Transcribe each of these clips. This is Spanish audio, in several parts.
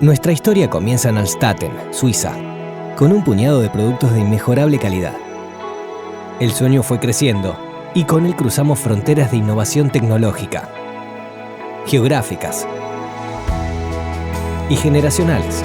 Nuestra historia comienza en Alstaten, Suiza, con un puñado de productos de inmejorable calidad. El sueño fue creciendo y con él cruzamos fronteras de innovación tecnológica, geográficas y generacionales.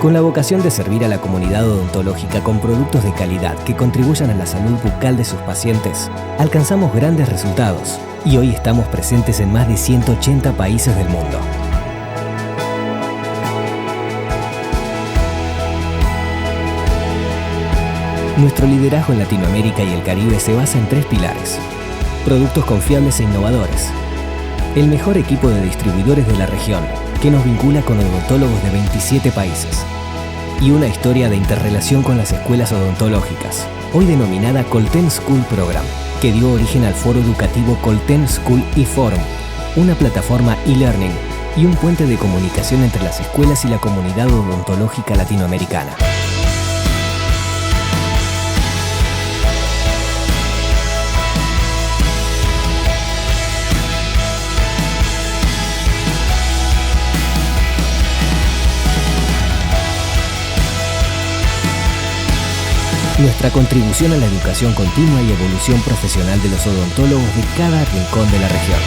Con la vocación de servir a la comunidad odontológica con productos de calidad que contribuyan a la salud bucal de sus pacientes, alcanzamos grandes resultados y hoy estamos presentes en más de 180 países del mundo. Nuestro liderazgo en Latinoamérica y el Caribe se basa en 3 pilares: productos confiables e innovadores, el mejor equipo de distribuidores de la región, que nos vincula con odontólogos de 27 países, y una historia de interrelación con las escuelas odontológicas, hoy denominada Colten School Program, que dio origen al foro educativo Colten School eForum, una plataforma e-learning y un puente de comunicación entre las escuelas y la comunidad odontológica latinoamericana. Nuestra contribución a la educación continua y evolución profesional de los odontólogos de cada rincón de la región.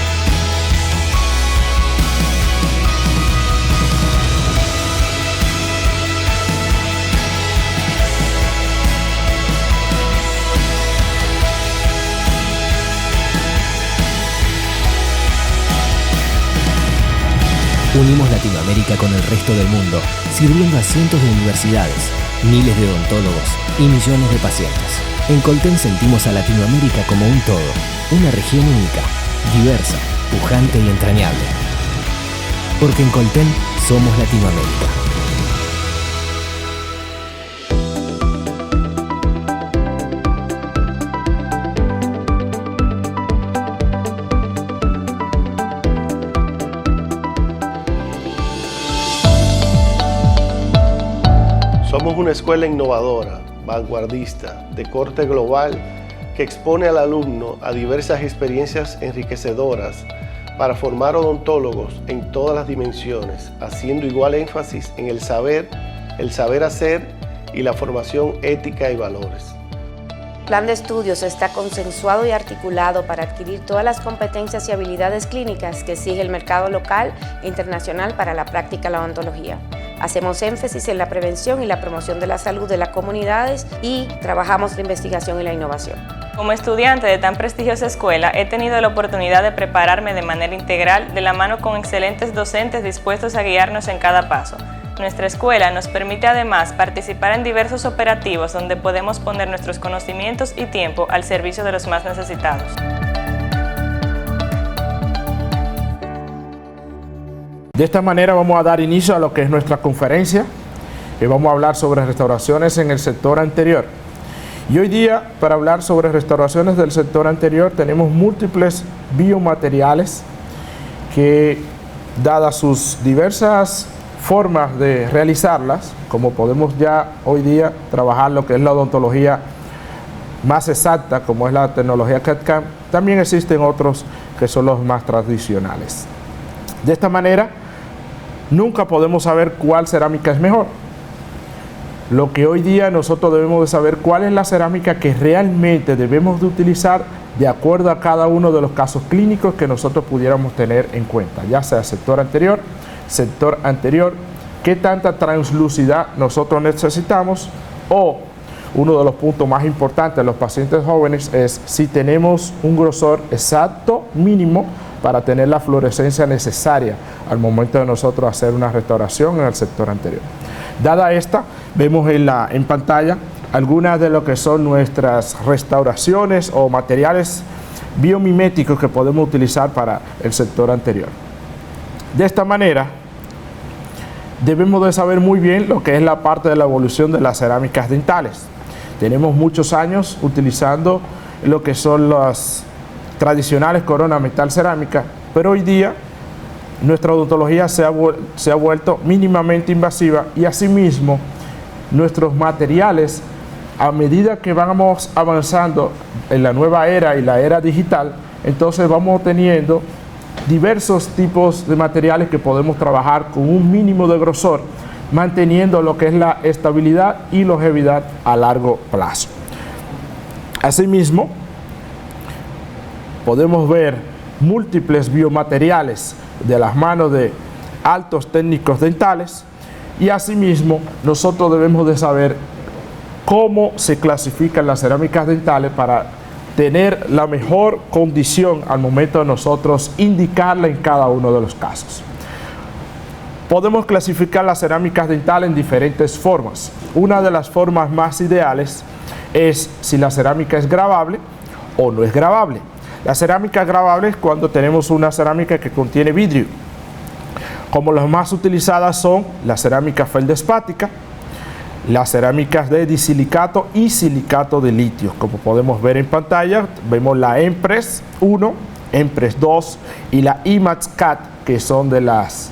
Unimos Latinoamérica con el resto del mundo, sirviendo a cientos de universidades, miles de odontólogos y millones de pacientes. En Colten sentimos a Latinoamérica como un todo, una región única, diversa, pujante y entrañable. Porque en Colten somos Latinoamérica. Somos una escuela innovadora, vanguardista, de corte global, que expone al alumno a diversas experiencias enriquecedoras para formar odontólogos en todas las dimensiones, haciendo igual énfasis en el saber hacer y la formación ética y valores. El plan de estudios está consensuado y articulado para adquirir todas las competencias y habilidades clínicas que exige el mercado local e internacional para la práctica de la odontología. Hacemos énfasis en la prevención y la promoción de la salud de las comunidades y trabajamos la investigación y la innovación. Como estudiante de tan prestigiosa escuela, he tenido la oportunidad de prepararme de manera integral de la mano con excelentes docentes dispuestos a guiarnos en cada paso. Nuestra escuela nos permite además participar en diversos operativos donde podemos poner nuestros conocimientos y tiempo al servicio de los más necesitados. De esta manera vamos a dar inicio a lo que es nuestra conferencia y vamos a hablar sobre restauraciones en el sector anterior. Y hoy día, para hablar sobre restauraciones del sector anterior, tenemos múltiples biomateriales que, dadas sus diversas formas de realizarlas, como podemos ya hoy día trabajar lo que es la odontología más exacta, como es la tecnología CAD/CAM, también existen otros que son los más tradicionales. De esta manera, nunca podemos saber cuál cerámica es mejor. Lo que hoy día nosotros debemos de saber cuál es la cerámica que realmente debemos de utilizar de acuerdo a cada uno de los casos clínicos que nosotros pudiéramos tener en cuenta, ya sea sector anterior, qué tanta translucidad nosotros necesitamos, o uno de los puntos más importantes de los pacientes jóvenes es si tenemos un grosor exacto mínimo para tener la fluorescencia necesaria al momento de nosotros hacer una restauración en el sector anterior. Dada esta, vemos en pantalla algunas de lo que son nuestras restauraciones o materiales biomiméticos que podemos utilizar para el sector anterior. De esta manera, debemos de saber muy bien lo que es la parte de la evolución de las cerámicas dentales. Tenemos muchos años utilizando lo que son las tradicionales corona metal cerámica, pero hoy día nuestra odontología se ha vuelto mínimamente invasiva y asimismo nuestros materiales a medida que vamos avanzando en la nueva era y la era digital, entonces vamos teniendo diversos tipos de materiales que podemos trabajar con un mínimo de grosor, manteniendo lo que es la estabilidad y longevidad a largo plazo. Asimismo, podemos ver múltiples biomateriales de las manos de altos técnicos dentales, y asimismo nosotros debemos de saber cómo se clasifican las cerámicas dentales para tener la mejor condición al momento de nosotros indicarla en cada uno de los casos. Podemos clasificar las cerámicas dentales en diferentes formas. Una de las formas más ideales es si la cerámica es gravable o no es gravable. La cerámica gravable es cuando tenemos una cerámica que contiene vidrio. Como las más utilizadas son la cerámica feldespática, las cerámicas de disilicato y silicato de litio. Como podemos ver en pantalla, vemos la Empress 1, Empress 2 y la IMAX-CAT, que son de las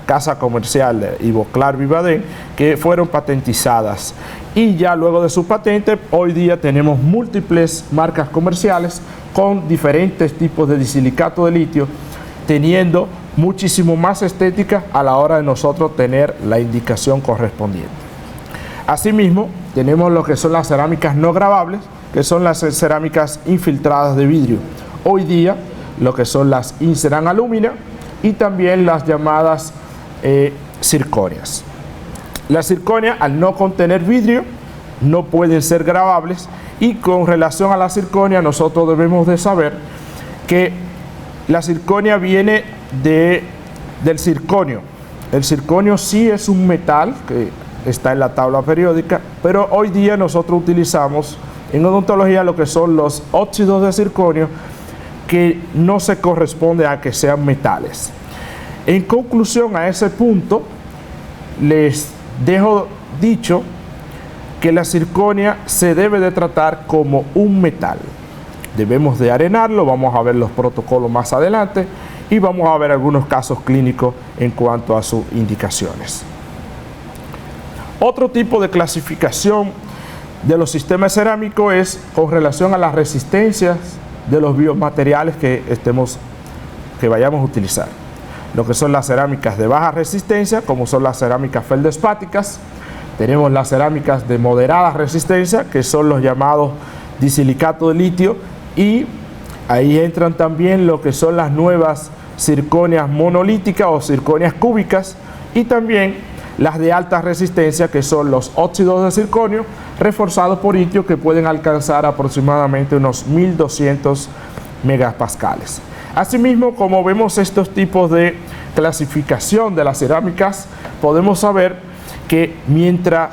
casas comerciales Ivoclar Vivadent, que fueron patentizadas. Y ya luego de su patente, hoy día tenemos múltiples marcas comerciales con diferentes tipos de disilicato de litio, teniendo muchísimo más estética a la hora de nosotros tener la indicación correspondiente. Asimismo, tenemos lo que son las cerámicas no gravables, que son las cerámicas infiltradas de vidrio. Hoy día, lo que son las Inceran Alumina y también las llamadas zirconias. Las zirconias, al no contener vidrio, no pueden ser gravables, y con relación a la zirconia, nosotros debemos de saber que la zirconia viene del circonio. El circonio sí es un metal que está en la tabla periódica, pero hoy día nosotros utilizamos en odontología lo que son los óxidos de circonio, que no se corresponde a que sean metales. En conclusión a ese punto, les dejo dicho que la zirconia se debe de tratar como un metal. Debemos de arenarlo, vamos a ver los protocolos más adelante y vamos a ver algunos casos clínicos en cuanto a sus indicaciones. Otro tipo de clasificación de los sistemas cerámicos es con relación a las resistencias de los biomateriales que vayamos a utilizar. Lo que son las cerámicas de baja resistencia, como son las cerámicas feldespáticas. Tenemos las cerámicas de moderada resistencia, que son los llamados disilicato de litio, y ahí entran también lo que son las nuevas zirconias monolíticas o zirconias cúbicas, y también las de alta resistencia, que son los óxidos de circonio reforzados por litio, que pueden alcanzar aproximadamente unos 1200 megapascales. Asimismo, como vemos estos tipos de clasificación de las cerámicas, podemos saber que mientras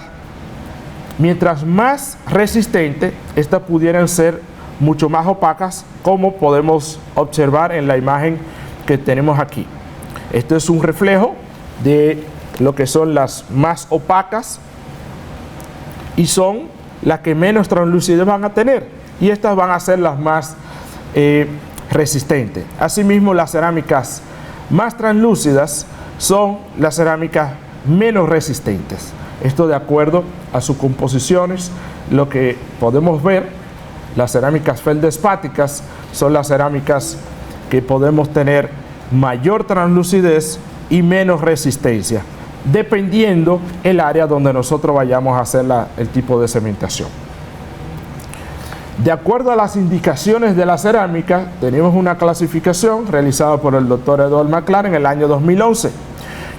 más resistentes, estas pudieran ser mucho más opacas, como podemos observar en la imagen que tenemos aquí. Esto es un reflejo de lo que son las más opacas y son las que menos translucidez van a tener, y estas van a ser las más resistentes. Asimismo, las cerámicas más translúcidas son las cerámicas menos resistentes. Esto de acuerdo a sus composiciones. Lo que podemos ver, las cerámicas feldespáticas son las cerámicas que podemos tener mayor translucidez y menos resistencia, dependiendo el área donde nosotros vayamos a hacer el tipo de cementación. De acuerdo a las indicaciones de la cerámica, tenemos una clasificación realizada por el doctor Edward McLaren en el año 2011.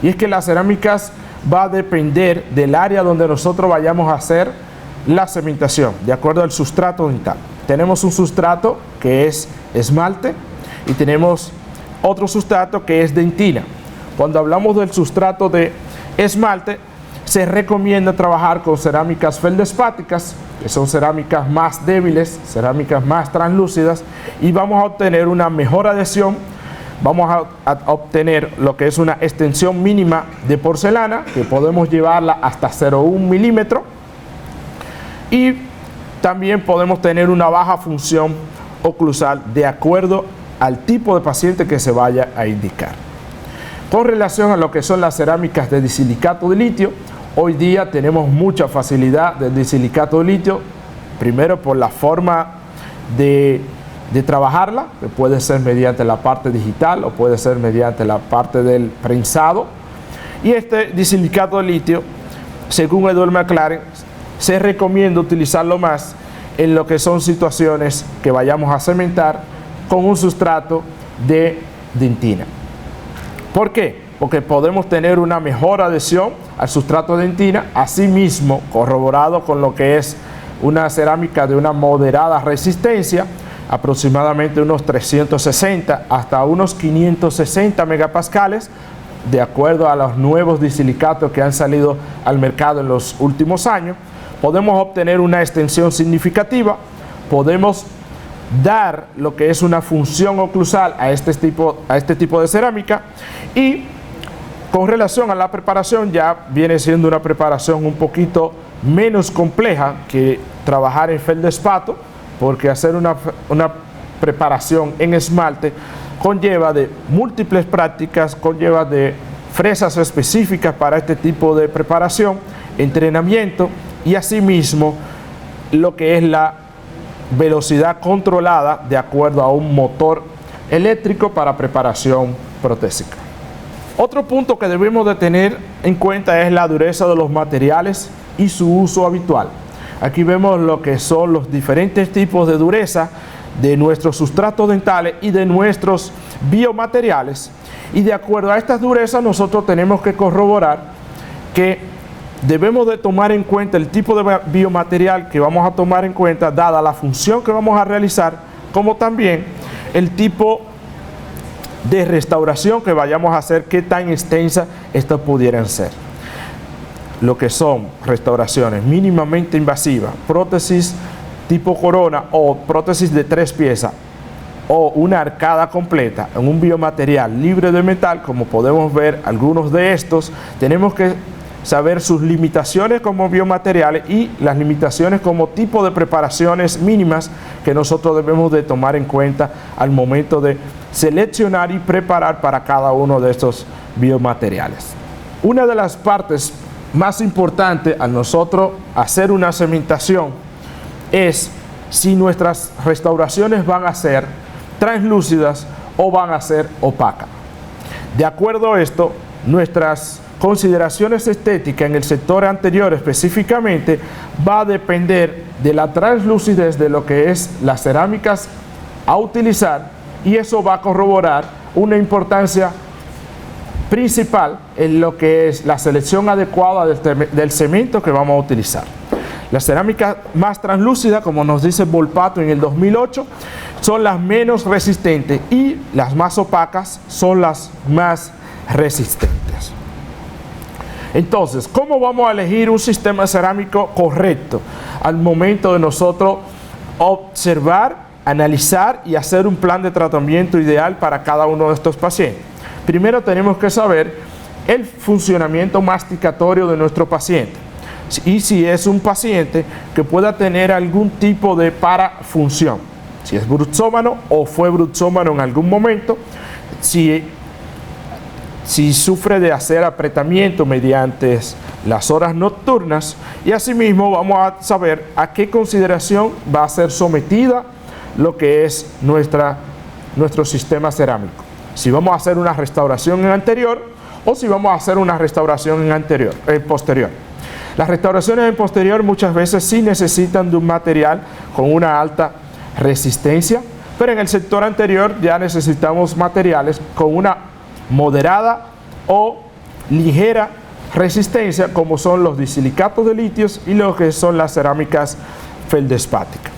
Y es que las cerámicas va a depender del área donde nosotros vayamos a hacer la cementación, de acuerdo al sustrato dental. Tenemos un sustrato que es esmalte y tenemos otro sustrato que es dentina. Cuando hablamos del sustrato de esmalte, se recomienda trabajar con cerámicas feldespáticas, que son cerámicas más débiles, cerámicas más translúcidas, y vamos a obtener una mejor adhesión. Vamos a obtener lo que es una extensión mínima de porcelana, que podemos llevarla hasta 0,1 milímetro, y también podemos tener una baja función oclusal de acuerdo al tipo de paciente que se vaya a indicar. Con relación a lo que son las cerámicas de disilicato de litio, Hoy día tenemos mucha facilidad del disilicato de litio, primero por la forma de trabajarla, que puede ser mediante la parte digital o puede ser mediante la parte del prensado. Y este disilicato de litio, según Edward McLaren, se recomienda utilizarlo más en lo que son situaciones que vayamos a cementar con un sustrato de dentina. ¿Por qué? Porque podemos tener una mejor adhesión al sustrato de dentina, asimismo corroborado con lo que es una cerámica de una moderada resistencia, aproximadamente unos 360 hasta unos 560 megapascales, de acuerdo a los nuevos disilicatos que han salido al mercado en los últimos años. Podemos obtener una extensión significativa, podemos dar lo que es una función oclusal a este tipo de cerámica, y con relación a la preparación ya viene siendo una preparación un poquito menos compleja que trabajar en feldespato, porque hacer una preparación en esmalte conlleva de múltiples prácticas, conlleva de fresas específicas para este tipo de preparación, entrenamiento y asimismo lo que es la velocidad controlada de acuerdo a un motor eléctrico para preparación protésica. Otro punto que debemos de tener en cuenta es la dureza de los materiales y su uso habitual. Aquí vemos lo que son los diferentes tipos de dureza de nuestros sustratos dentales y de nuestros biomateriales, y de acuerdo a estas durezas nosotros tenemos que corroborar que debemos de tomar en cuenta el tipo de biomaterial que vamos a tomar en cuenta dada la función que vamos a realizar, como también el tipo de restauración que vayamos a hacer, qué tan extensa estas pudieran ser. Lo que son restauraciones mínimamente invasivas, prótesis tipo corona o prótesis de 3 piezas o una arcada completa en un biomaterial libre de metal, como podemos ver algunos de estos, tenemos que saber sus limitaciones como biomateriales y las limitaciones como tipo de preparaciones mínimas que nosotros debemos de tomar en cuenta al momento de seleccionar y preparar para cada uno de estos biomateriales. Una de las partes más importantes al nosotros hacer una cementación es si nuestras restauraciones van a ser translúcidas o van a ser opacas. De acuerdo a esto, nuestras consideraciones estéticas en el sector anterior específicamente va a depender de la translucidez de lo que es las cerámicas a utilizar, y eso va a corroborar una importancia principal en lo que es la selección adecuada del cemento que vamos a utilizar. Las cerámicas más translúcidas, como nos dice Volpato en el 2008, son las menos resistentes, y las más opacas son las más resistentes. Entonces, ¿cómo vamos a elegir un sistema cerámico correcto al momento de nosotros observar, analizar y hacer un plan de tratamiento ideal para cada uno de estos pacientes? Primero tenemos que saber el funcionamiento masticatorio de nuestro paciente, y si es un paciente que pueda tener algún tipo de parafunción, si es bruxómano o fue bruxómano en algún momento, si sufre de hacer apretamiento mediante las horas nocturnas, y asimismo vamos a saber a qué consideración va a ser sometida lo que es nuestro sistema cerámico. Si vamos a hacer una restauración en anterior o si vamos a hacer una restauración en posterior. Las restauraciones en posterior muchas veces sí necesitan de un material con una alta resistencia, pero en el sector anterior ya necesitamos materiales con una moderada o ligera resistencia, como son los disilicatos de litios y lo que son las cerámicas feldespáticas.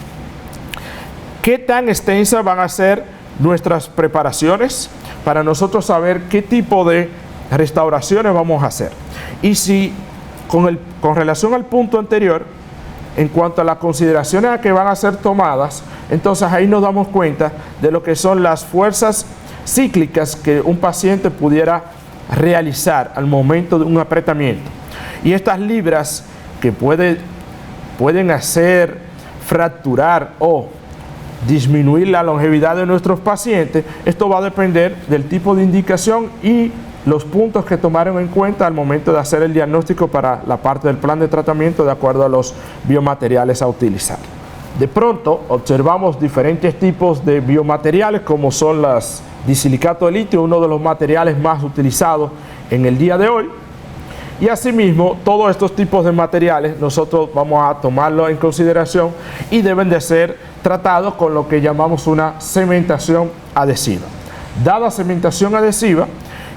¿Qué tan extensas van a ser nuestras preparaciones para nosotros saber qué tipo de restauraciones vamos a hacer? Y si con relación al punto anterior, en cuanto a las consideraciones a que van a ser tomadas, entonces ahí nos damos cuenta de lo que son las fuerzas cíclicas que un paciente pudiera realizar al momento de un apretamiento. Y estas libras que pueden hacer fracturar o disminuir la longevidad de nuestros pacientes, esto va a depender del tipo de indicación y los puntos que tomaron en cuenta al momento de hacer el diagnóstico para la parte del plan de tratamiento de acuerdo a los biomateriales a utilizar. De pronto observamos diferentes tipos de biomateriales como son las disilicato de litio, uno de los materiales más utilizados en el día de hoy. Y asimismo, todos estos tipos de materiales nosotros vamos a tomarlo en consideración y deben de ser tratados con lo que llamamos una cementación adhesiva. Dada cementación adhesiva,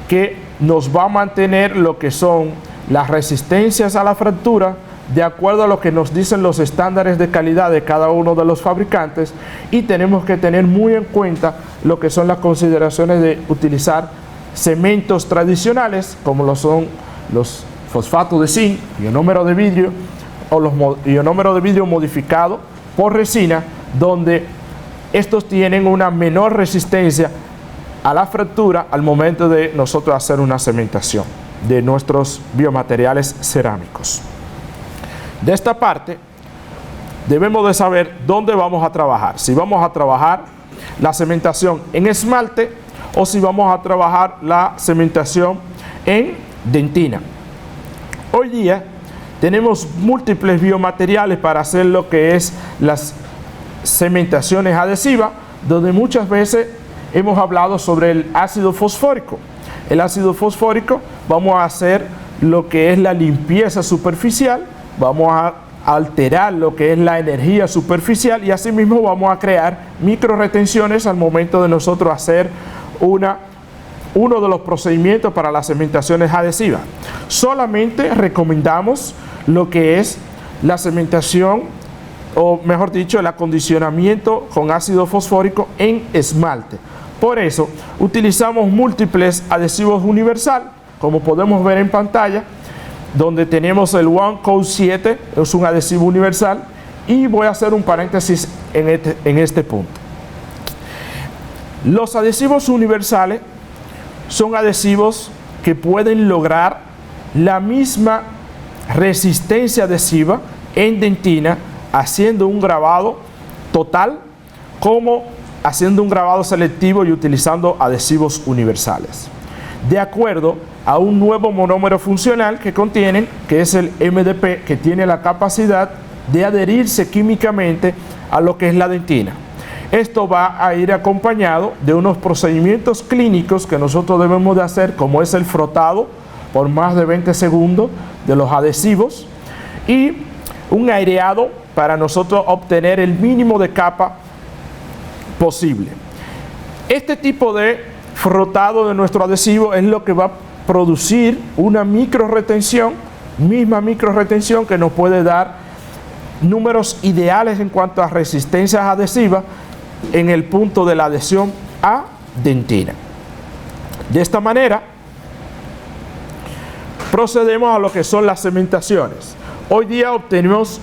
que nos va a mantener lo que son las resistencias a la fractura de acuerdo a lo que nos dicen los estándares de calidad de cada uno de los fabricantes, y tenemos que tener muy en cuenta lo que son las consideraciones de utilizar cementos tradicionales como lo son los fosfatos de zinc, ionómero de vidrio o los ionómeros de vidrio modificado por resina, donde estos tienen una menor resistencia a la fractura al momento de nosotros hacer una cementación de nuestros biomateriales cerámicos. De esta parte debemos de saber dónde vamos a trabajar, si vamos a trabajar la cementación en esmalte o si vamos a trabajar la cementación en dentina. Hoy día tenemos múltiples biomateriales para hacer lo que es las cementaciones adhesivas, donde muchas veces hemos hablado sobre el ácido fosfórico. El ácido fosfórico vamos a hacer lo que es la limpieza superficial, vamos a alterar lo que es la energía superficial y asimismo vamos a crear micro retenciones al momento de nosotros hacer uno de los procedimientos para las cementaciones adhesivas. Solamente recomendamos lo que es la cementación, o mejor dicho, el acondicionamiento con ácido fosfórico en esmalte. Por eso utilizamos múltiples adhesivos universal, como podemos ver en pantalla, donde tenemos el One Code 7, es un adhesivo universal, y voy a hacer un paréntesis en este punto. Los adhesivos universales son adhesivos que pueden lograr la misma resistencia adhesiva en dentina haciendo un grabado total como haciendo un grabado selectivo y utilizando adhesivos universales, de acuerdo a un nuevo monómero funcional que contienen, que es el MDP, que tiene la capacidad de adherirse químicamente a lo que es la dentina. Esto va a ir acompañado de unos procedimientos clínicos que nosotros debemos de hacer, como es el frotado por más de 20 segundos de los adhesivos y un aireado para nosotros obtener el mínimo de capa posible. Este tipo de frotado de nuestro adhesivo es lo que va a producir una micro retención, que nos puede dar números ideales en cuanto a resistencias adhesivas en el punto de la adhesión a dentina. De esta manera procedemos a lo que son las cementaciones. Hoy día obtenemos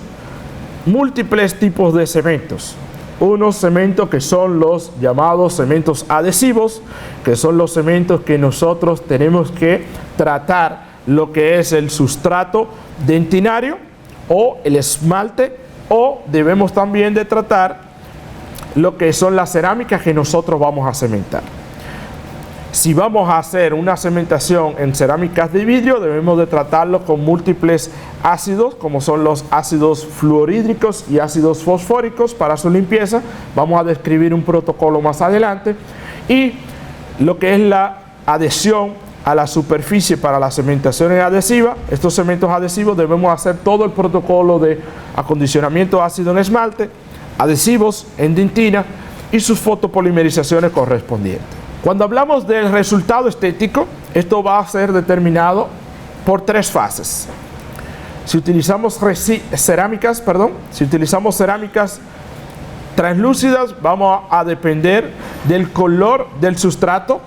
múltiples tipos de cementos. Unos cementos que son los llamados cementos adhesivos, que son los cementos que nosotros tenemos que tratar lo que es el sustrato dentinario o el esmalte, o debemos también de tratar lo que son las cerámicas que nosotros vamos a cementar. Si vamos a hacer una cementación en cerámicas de vidrio, debemos de tratarlo con múltiples ácidos, como son los ácidos fluorhídricos y ácidos fosfóricos para su limpieza. Vamos a describir un protocolo más adelante. Y lo que es la adhesión a la superficie para las cementaciones adhesivas, estos cementos adhesivos debemos hacer todo el protocolo de acondicionamiento ácido en esmalte, adhesivos en dentina y sus fotopolimerizaciones correspondientes. Cuando hablamos del resultado estético, esto va a ser determinado por tres fases. Si utilizamos cerámicas translúcidas, vamos a depender del color del sustrato,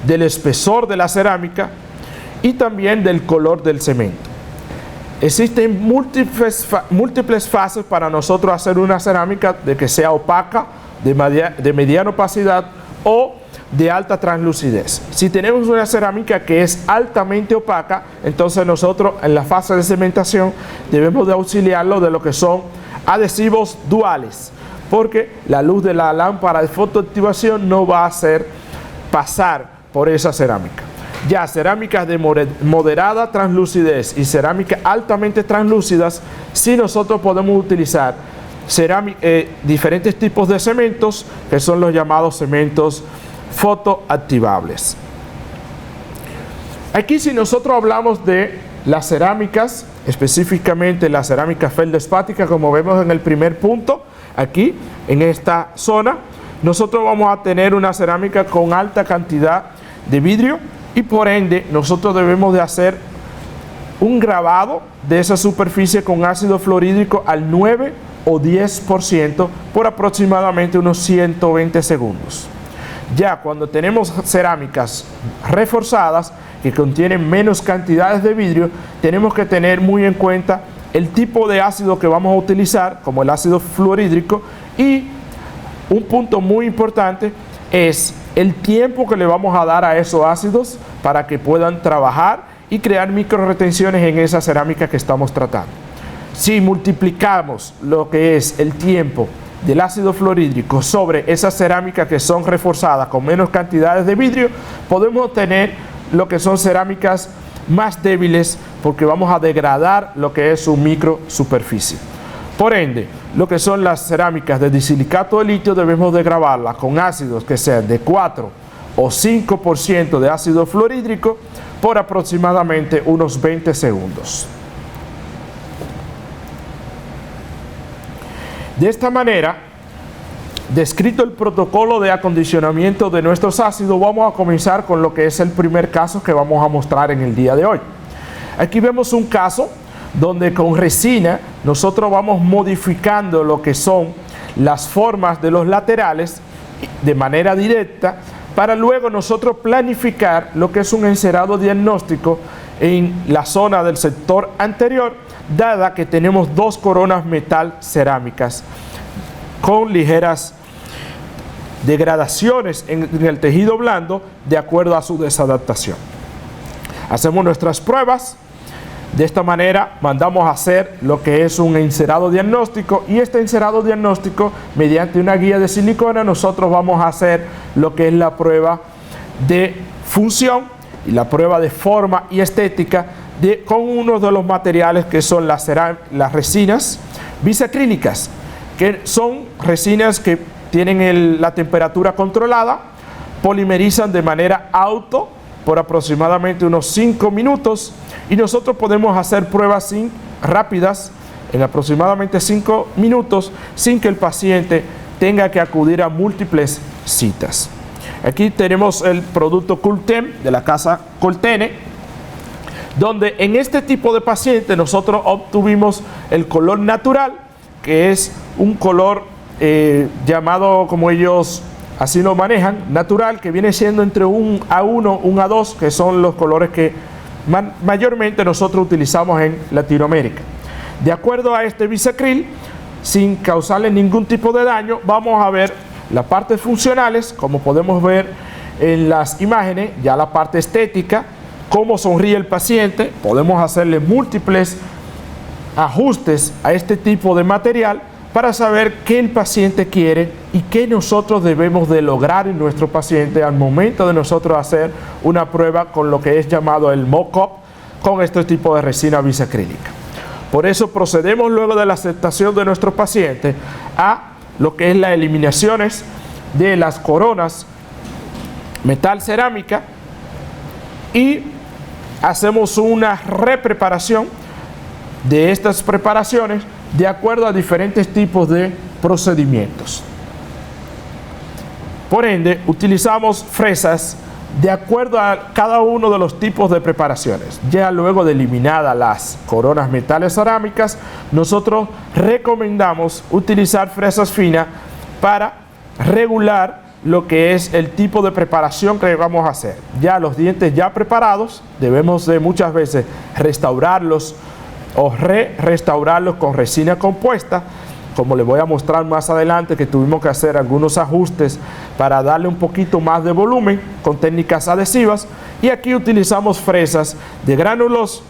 del espesor de la cerámica y también del color del cemento. Existen múltiples fases para nosotros hacer una cerámica de que sea opaca, de mediana opacidad o de alta translucidez. Si tenemos una cerámica que es altamente opaca, entonces nosotros en la fase de cementación debemos de auxiliarlo de lo que son adhesivos duales, porque la luz de la lámpara de fotoactivación no va a hacer pasar por esa cerámica. Ya cerámicas de moderada translucidez y cerámicas altamente translúcidas, sí nosotros podemos utilizar diferentes tipos de cementos, que son los llamados cementos fotoactivables. Aquí, si nosotros hablamos de las cerámicas, específicamente la cerámica feldespática, como vemos en el primer punto, aquí en esta zona, nosotros vamos a tener una cerámica con alta cantidad de vidrio y por ende nosotros debemos de hacer un grabado de esa superficie con ácido fluorhídrico al 9 o 10% por aproximadamente unos 120 segundos. Ya cuando tenemos cerámicas reforzadas que contienen menos cantidades de vidrio, tenemos que tener muy en cuenta el tipo de ácido que vamos a utilizar, como el ácido fluorhídrico, y un punto muy importante es el tiempo que le vamos a dar a esos ácidos para que puedan trabajar y crear microretenciones en esa cerámica que estamos tratando. Si multiplicamos lo que es el tiempo del ácido fluorhídrico sobre esas cerámicas que son reforzadas con menos cantidades de vidrio, podemos obtener lo que son cerámicas más débiles porque vamos a degradar lo que es su microsuperficie. Por ende, lo que son las cerámicas de disilicato de litio debemos de grabarlas con ácidos que sean de 4 o 5% de ácido fluorhídrico por aproximadamente unos 20 segundos. De esta manera, descrito el protocolo de acondicionamiento de nuestros ácidos, vamos a comenzar con lo que es el primer caso que vamos a mostrar en el día de hoy. Aquí vemos un caso donde con resina nosotros vamos modificando lo que son las formas de los laterales de manera directa para luego nosotros planificar lo que es un encerado diagnóstico en la zona del sector anterior, dada que tenemos dos coronas metal cerámicas con ligeras degradaciones en el tejido blando de acuerdo a su desadaptación. Hacemos nuestras pruebas. De esta manera mandamos a hacer lo que es un encerado diagnóstico, y este encerado diagnóstico, mediante una guía de silicona, nosotros vamos a hacer lo que es la prueba de función y la prueba de forma y estética con uno de los materiales que son las resinas bisacrílicas, que son resinas que tienen la temperatura controlada, polimerizan de manera auto por aproximadamente unos 5 minutos, y nosotros podemos hacer pruebas rápidas en aproximadamente 5 minutos sin que el paciente tenga que acudir a múltiples citas. Aquí tenemos el producto Cultem de la casa Coltene, donde en este tipo de paciente nosotros obtuvimos el color natural, que es un color llamado, como ellos así lo manejan, natural, que viene siendo entre un A1, un A2, que son los colores que mayormente nosotros utilizamos en Latinoamérica. De acuerdo a este bisacril, sin causarle ningún tipo de daño, vamos a ver las partes funcionales, como podemos ver en las imágenes, ya la parte estética, cómo sonríe el paciente. Podemos hacerle múltiples ajustes a este tipo de material para saber qué el paciente quiere y qué nosotros debemos de lograr en nuestro paciente al momento de nosotros hacer una prueba con lo que es llamado el mock-up con este tipo de resina bisacrílica. Por eso procedemos luego de la aceptación de nuestro paciente a lo que es las eliminaciones de las coronas metal cerámica y hacemos una repreparación de estas preparaciones de acuerdo a diferentes tipos de procedimientos. Por ende, utilizamos fresas de acuerdo a cada uno de los tipos de preparaciones. Ya luego de eliminadas las coronas metales cerámicas, nosotros recomendamos utilizar fresas finas para regular lo que es el tipo de preparación que vamos a hacer. Ya los dientes ya preparados, debemos de muchas veces restaurarlos o restaurarlos con resina compuesta, como les voy a mostrar más adelante, que tuvimos que hacer algunos ajustes para darle un poquito más de volumen con técnicas adhesivas. Y aquí utilizamos fresas de gránulos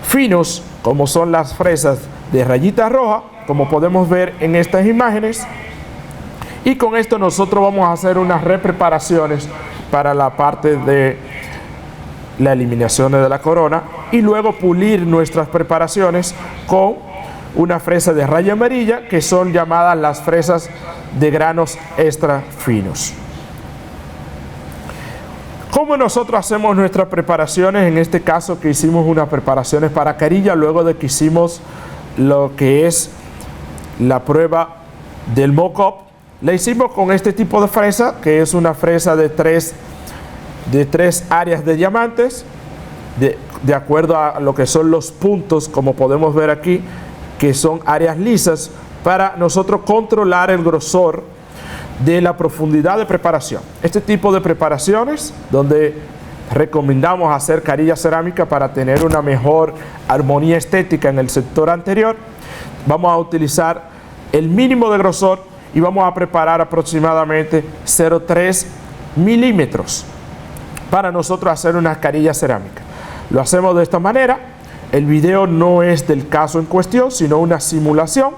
finos, como son las fresas de rayita roja, como podemos ver en estas imágenes. Y con esto nosotros vamos a hacer unas repreparaciones para la parte de la eliminación de la corona y luego pulir nuestras preparaciones con una fresa de raya amarilla, que son llamadas las fresas de granos extra finos. ¿Cómo nosotros hacemos nuestras preparaciones? En este caso que hicimos unas preparaciones para carilla, luego de que hicimos lo que es la prueba del mock-up, la hicimos con este tipo de fresa, que es una fresa de tres áreas de diamantes, de acuerdo a lo que son los puntos, como podemos ver aquí, que son áreas lisas, para nosotros controlar el grosor de la profundidad de preparación. Este tipo de preparaciones, donde recomendamos hacer carilla cerámica para tener una mejor armonía estética en el sector anterior, vamos a utilizar el mínimo de grosor y vamos a preparar aproximadamente 0,3 milímetros para nosotros hacer una carilla cerámica. Lo hacemos de esta manera. El video no es del caso en cuestión, sino una simulación.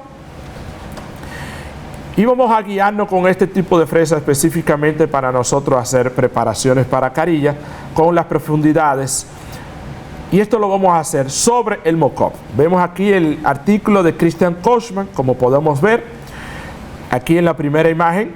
Y vamos a guiarnos con este tipo de fresa específicamente para nosotros hacer preparaciones para carilla con las profundidades. Y esto lo vamos a hacer sobre el mock-up. Vemos aquí el artículo de Christian Kochman, como podemos ver. Aquí en la primera imagen,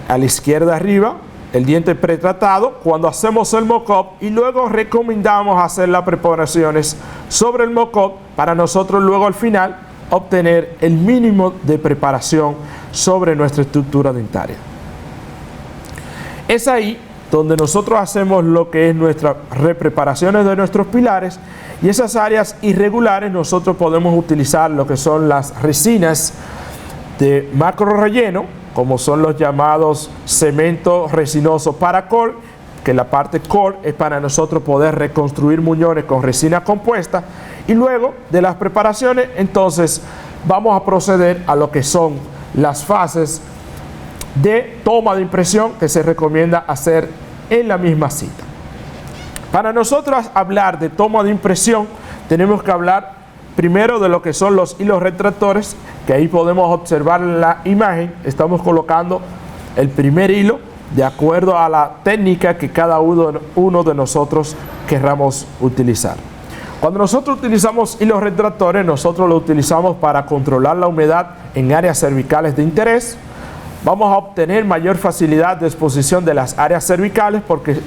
a la izquierda arriba, el diente pretratado, cuando hacemos el mock-up, y luego recomendamos hacer las preparaciones sobre el mock-up para nosotros luego al final obtener el mínimo de preparación sobre nuestra estructura dentaria. Es ahí donde nosotros hacemos lo que es nuestras repreparaciones de nuestros pilares, y esas áreas irregulares nosotros podemos utilizar lo que son las resinas de macro relleno, como son los llamados cemento resinoso Paracol, que la parte core es para nosotros poder reconstruir muñones con resina compuesta. Y luego de las preparaciones, entonces vamos a proceder a lo que son las fases de toma de impresión que se recomienda hacer en la misma cita. Para nosotros hablar de toma de impresión, tenemos que hablar primero de lo que son los hilos retractores, que ahí podemos observar la imagen. Estamos colocando el primer hilo de acuerdo a la técnica que cada uno de nosotros querramos utilizar. Cuando nosotros utilizamos hilos retractores, nosotros lo utilizamos para controlar la humedad en áreas cervicales de interés. Vamos a obtener mayor facilidad de exposición de las áreas cervicales porque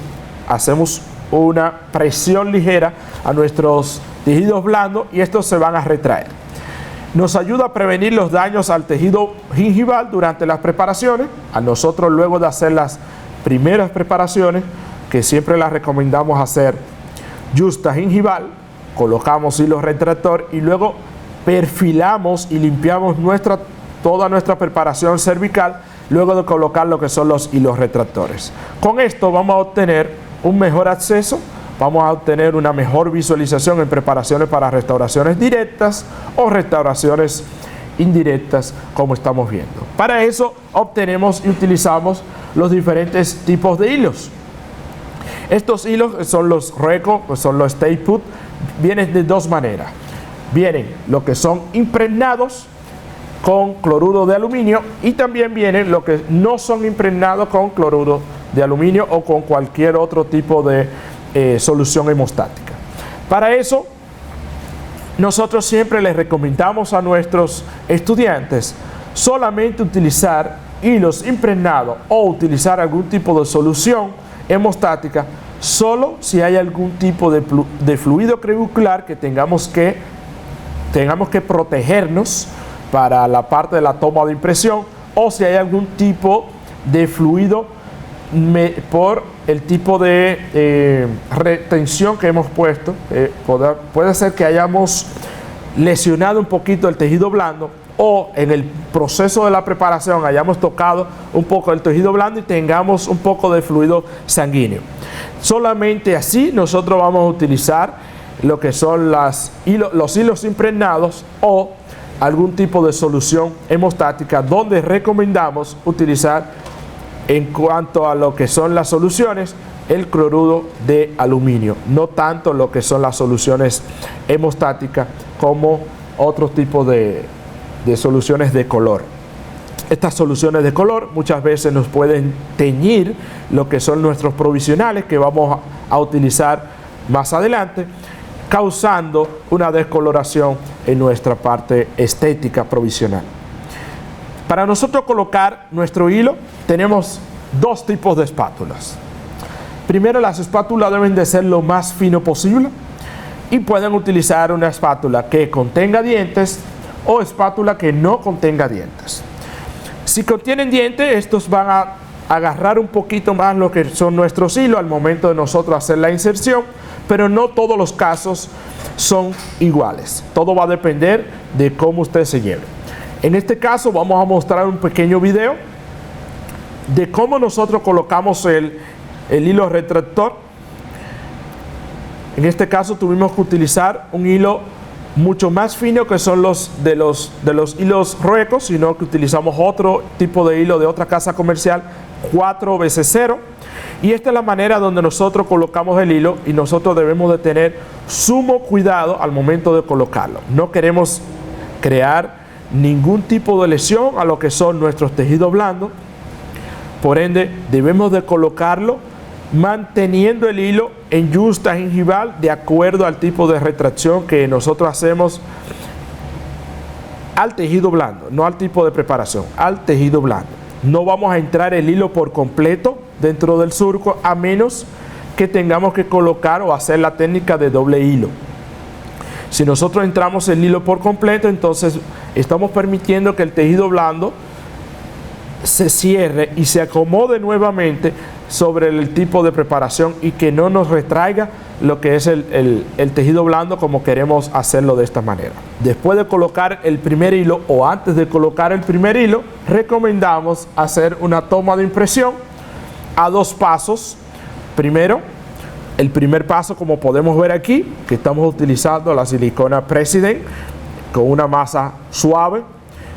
hacemos una presión ligera a nuestros tejidos blandos y estos se van a retraer. Nos ayuda a prevenir los daños al tejido gingival durante las preparaciones. A nosotros, luego de hacer las primeras preparaciones, que siempre las recomendamos hacer justa gingival, colocamos hilo retractor y luego perfilamos y limpiamos toda nuestra preparación cervical luego de colocar lo que son los hilos retractores. Con esto vamos a obtener un mejor acceso, vamos a obtener una mejor visualización en preparaciones para restauraciones directas o restauraciones indirectas, como estamos viendo. Para eso obtenemos y utilizamos los diferentes tipos de hilos. Estos hilos son los Reco, son los Stay Put, vienen de dos maneras. Vienen lo que son impregnados con cloruro de aluminio y también vienen lo que no son impregnados con cloruro de aluminio o con cualquier otro tipo de solución hemostática. Para eso, nosotros siempre les recomendamos a nuestros estudiantes solamente utilizar hilos impregnados o utilizar algún tipo de solución hemostática solo si hay algún tipo de fluido crevicular que tengamos que protegernos para la parte de la toma de impresión, o si hay algún tipo de fluido por el tipo de retención que hemos puesto. Puede ser que hayamos lesionado un poquito el tejido blando, o en el proceso de la preparación hayamos tocado un poco el tejido blando y tengamos un poco de fluido sanguíneo. Solamente así nosotros vamos a utilizar lo que son los hilos impregnados o algún tipo de solución hemostática, donde recomendamos utilizar, en cuanto a lo que son las soluciones, el cloruro de aluminio, no tanto lo que son las soluciones hemostáticas como otro tipo de soluciones de color. Estas soluciones de color muchas veces nos pueden teñir lo que son nuestros provisionales que vamos a utilizar más adelante, causando una descoloración en nuestra parte estética provisional. Para nosotros colocar nuestro hilo tenemos dos tipos de espátulas. Primero, las espátulas deben de ser lo más fino posible y pueden utilizar una espátula que contenga dientes o espátula que no contenga dientes. Si contienen dientes, estos van a agarrar un poquito más lo que son nuestros hilos al momento de nosotros hacer la inserción, pero no todos los casos son iguales. Todo va a depender de cómo usted se lleve. En este caso vamos a mostrar un pequeño video de cómo nosotros colocamos el hilo retractor. En este caso tuvimos que utilizar un hilo mucho más fino que son los de los hilos ruecos, sino que utilizamos otro tipo de hilo de otra casa comercial, 4x0, y esta es la manera donde nosotros colocamos el hilo y nosotros debemos de tener sumo cuidado al momento de colocarlo. No queremos crear ningún tipo de lesión a lo que son nuestros tejidos blandos, por ende debemos de colocarlo manteniendo el hilo en yusta gingival de acuerdo al tipo de retracción que nosotros hacemos al tejido blando, no al tipo de preparación, al tejido blando. No vamos a entrar el hilo por completo dentro del surco a menos que tengamos que colocar o hacer la técnica de doble hilo. Si nosotros entramos el hilo por completo, entonces estamos permitiendo que el tejido blando se cierre y se acomode nuevamente sobre el tipo de preparación y que no nos retraiga lo que es el tejido blando como queremos hacerlo de esta manera. Después de colocar el primer hilo o antes de colocar el primer hilo, recomendamos hacer una toma de impresión a dos pasos. Primero, el primer paso, como podemos ver aquí, que estamos utilizando la silicona President con una masa suave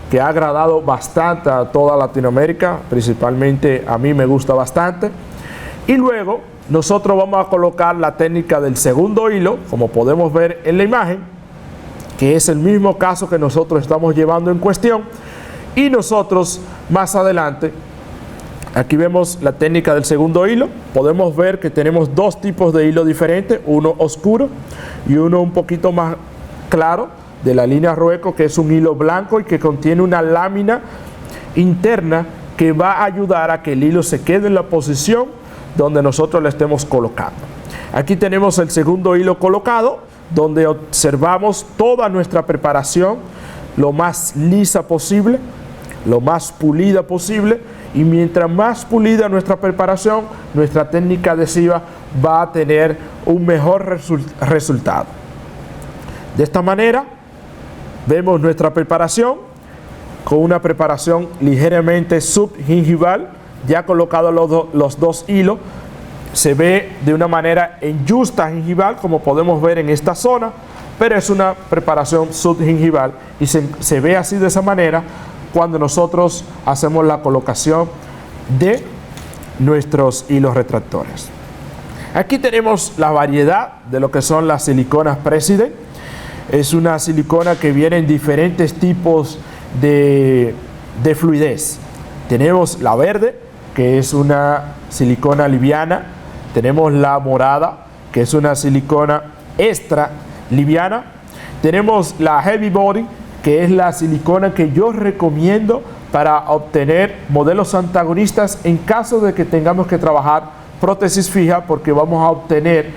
que ha agradado bastante a toda Latinoamérica, principalmente a mí me gusta bastante. Y luego nosotros vamos a colocar la técnica del segundo hilo, como podemos ver en la imagen, que es el mismo caso que nosotros estamos llevando en cuestión. Y nosotros más adelante, aquí vemos la técnica del segundo hilo, podemos ver que tenemos dos tipos de hilo diferentes, uno oscuro y uno un poquito más claro, de la línea rueco, que es un hilo blanco y que contiene una lámina interna que va a ayudar a que el hilo se quede en la posición donde nosotros le estemos colocando. Aquí tenemos el segundo hilo colocado, donde observamos toda nuestra preparación lo más lisa posible, lo más pulida posible, y mientras más pulida nuestra preparación, nuestra técnica adhesiva va a tener un mejor resultado. De esta manera vemos nuestra preparación con una preparación ligeramente subgingival, ya colocados los dos hilos. Se ve de una manera en yusta gingival, como podemos ver en esta zona, pero es una preparación subgingival y se ve así de esa manera cuando nosotros hacemos la colocación de nuestros hilos retractores. Aquí tenemos la variedad de lo que son las siliconas President. Es una silicona que viene en diferentes tipos de fluidez. Tenemos la verde, que es una silicona liviana. Tenemos la morada, que es una silicona extra liviana. Tenemos la heavy body, que es la silicona que yo recomiendo para obtener modelos antagonistas en caso de que tengamos que trabajar prótesis fija, porque vamos a obtener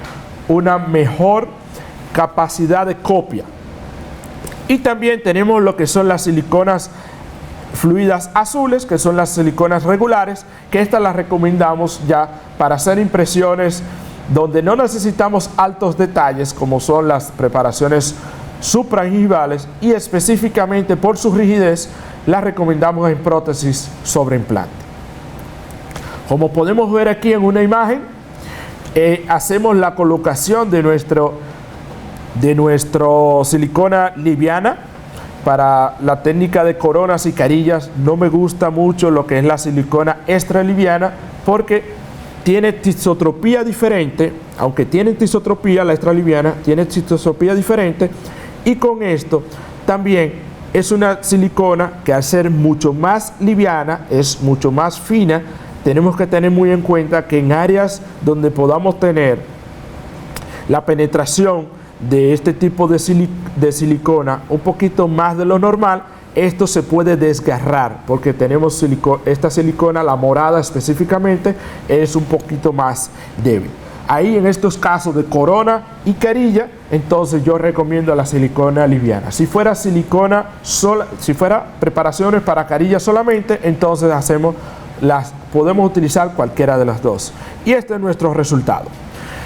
una mejor capacidad de copia. Y también tenemos lo que son las siliconas fluidas azules, que son las siliconas regulares, que estas las recomendamos ya para hacer impresiones donde no necesitamos altos detalles, como son las preparaciones supragingivales, y específicamente por su rigidez las recomendamos en prótesis sobre implante. Como podemos ver aquí en una imagen, hacemos la colocación de nuestro silicona liviana. Para la técnica de coronas y carillas no me gusta mucho lo que es la silicona extra liviana, porque tiene tisotropía diferente. Aunque tiene tisotropía, la extra liviana tiene tisotropía diferente, y con esto también es una silicona que al ser mucho más liviana, es mucho más fina. Tenemos que tener muy en cuenta que en áreas donde podamos tener la penetración de este tipo de silicona un poquito más de lo normal, esto se puede desgarrar porque tenemos esta silicona, la morada específicamente, es un poquito más débil. Ahí en estos casos de corona y carilla, entonces yo recomiendo la silicona liviana. Si fuera silicona sola, si fuera preparaciones para carilla solamente, entonces podemos utilizar cualquiera de las dos. Y este es nuestro resultado.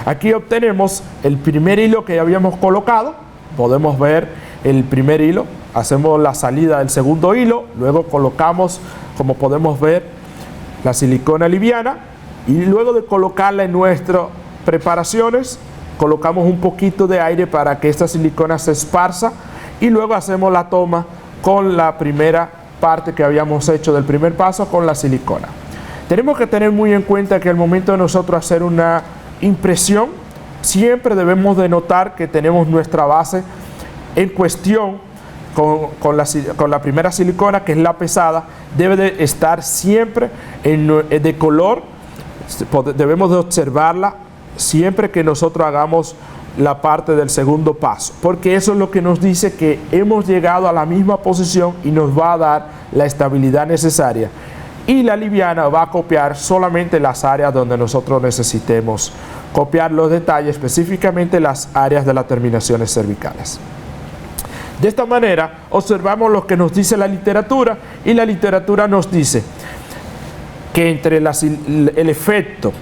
Aquí obtenemos el primer hilo que habíamos colocado. Podemos ver el primer hilo. Hacemos la salida del segundo hilo. Luego colocamos, como podemos ver, la silicona liviana. Y luego de colocarla en nuestras preparaciones, colocamos un poquito de aire para que esta silicona se esparza. Y luego hacemos la toma con la primera parte que habíamos hecho del primer paso con la silicona. Tenemos que tener muy en cuenta que al momento de nosotros hacer una impresión, siempre debemos de notar que tenemos nuestra base en cuestión con la primera silicona, que es la pesada, debe de estar siempre de color. Debemos de observarla siempre que nosotros hagamos la parte del segundo paso, porque eso es lo que nos dice que hemos llegado a la misma posición y nos va a dar la estabilidad necesaria. Y la liviana va a copiar solamente las áreas donde nosotros necesitemos copiar los detalles, específicamente las áreas de las terminaciones cervicales. De esta manera observamos lo que nos dice la literatura, y la literatura nos dice que entre el efecto